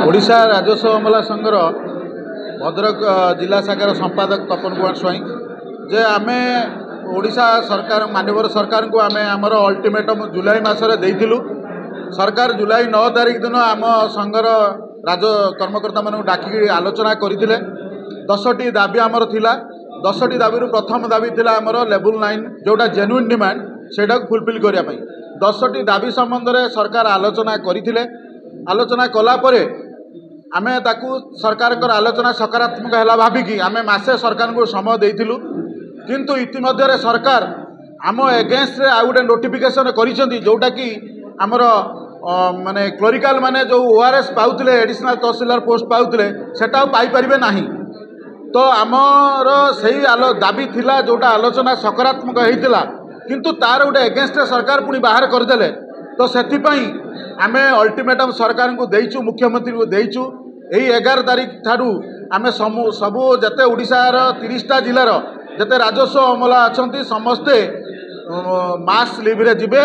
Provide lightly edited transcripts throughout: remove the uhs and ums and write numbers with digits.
ओडिशा राजस्व अमला संघर भद्रक जिला शाखार संपादक तपन कुमार स्वाई जे आमे ओडिशा सरकार माननीय सरकार को आमे आमर अल्टीमेटम जुलाई मासरे देइथिलु। सरकार जुलाई 9 तारिख दिन आम संघर राज कर्मकर्ता मानू डाकी आलोचना करथिले। 10टी दाबी आमर थिला। 10टी दाबी प्रथम दाबी थिला आमर लेवल 9 जोटा जेन्युइन डिमांड सेटा फुलफिल करिया पई 10टी दाबी संबंध में सरकार आलोचना करथिले। आलोचना कला परे आमे ताकू सरकार आलोचना सकारात्मक है भाविकी आमे मासे सरकार को समय देइथिलु। किंतु इतिमध्य सरकार आम एगेन्स्ट रे आ गोटे नोटिफिकेशन करिसेंती जोटा कि आमर माने क्लरिकाल माने जो ओआरएस पाउतले एडिशनल तहसीलदार पोस्ट पाउतले सेटा पाई परिबे नाही। तो आमर सही दाबी थिला जोटा आलोचना सकारात्मक हेतिला किंतु तार गोटे एगेन्स्ट सरकार पुणी बाहर करदेले। तो सेथिपई आमे अल्टीमेटम सरकार को देइचु, मुख्यमंत्री को देइचु। यही 11 तारिख ठारू आमे सबू जते ओडिशार 30टा जिलार जते राजस्व अमला अछंती समस्ते मास लिव रे जिबे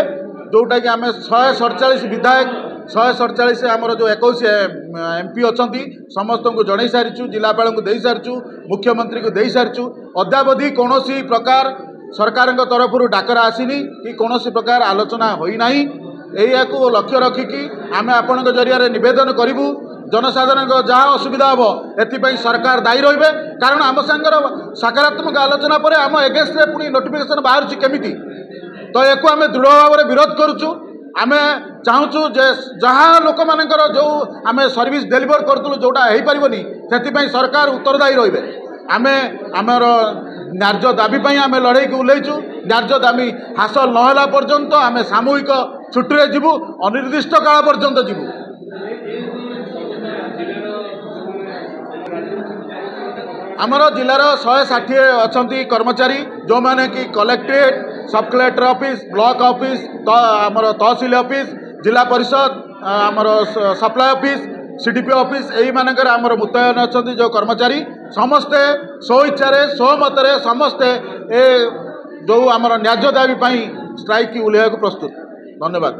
जोटा कि आमे 147 विधायक 147 आमर जो 21 एमपी अछंती समस्त को जणै सारिचु, जिलापाल को देई सारिचु, मुख्यमंत्री को देई सारिचु। अद्यावधि कोनोसी प्रकार सरकार तरफ डाकरा आसीनी कि कौनसी प्रकार आलोचना होई नाही। एया को लक्ष्य रखिकी आमे आपण जरिया निवेदन करूँ जनसाधारण जहाँ असुविधा हम एपाई सरकार दायी रहिबे। कारण आम सांगर सकारात्मक आलोचना पर आम एगेन्स्ट पुणी नोटिफिकेशन बाहर केमिति तो याकू आम दृढ़ भाव में विरोध करुचु। आमे चाहूँ जे जहाँ लोक मानकर जो आम सर्विस डेलीवर करूँ जोटा हो पारबनी से सरकार उत्तरदायी रहिबे। आमे आमर न्याय्य दाबी पई आमे लड़ाई को उल्लेचु। न्याय्य दाबी हासिल नहला पर्यंत आमे सामूहिक छुट्टी जीवु, अनिर्दिष्ट काल पर्यंत जीवु। आमर जिलार 160 अछंती कर्मचारी जो माने कि कलेक्ट्रेट, सब कलेक्टर ऑफिस, ब्लॉक ऑफिस, तो आमर तहसील ऑफिस, जिला परिषद, आमर सप्लाई ऑफिस, सीडीपी ऑफिस यही मानकर आमर मुतयन अछंती जो कर्मचारी समस्ते स्व इच्छा स्वमत समस्ते ए जो आमर न्याय्य दाबी स्ट्राइक की उल्लेख प्रस्तुत। धन्यवाद।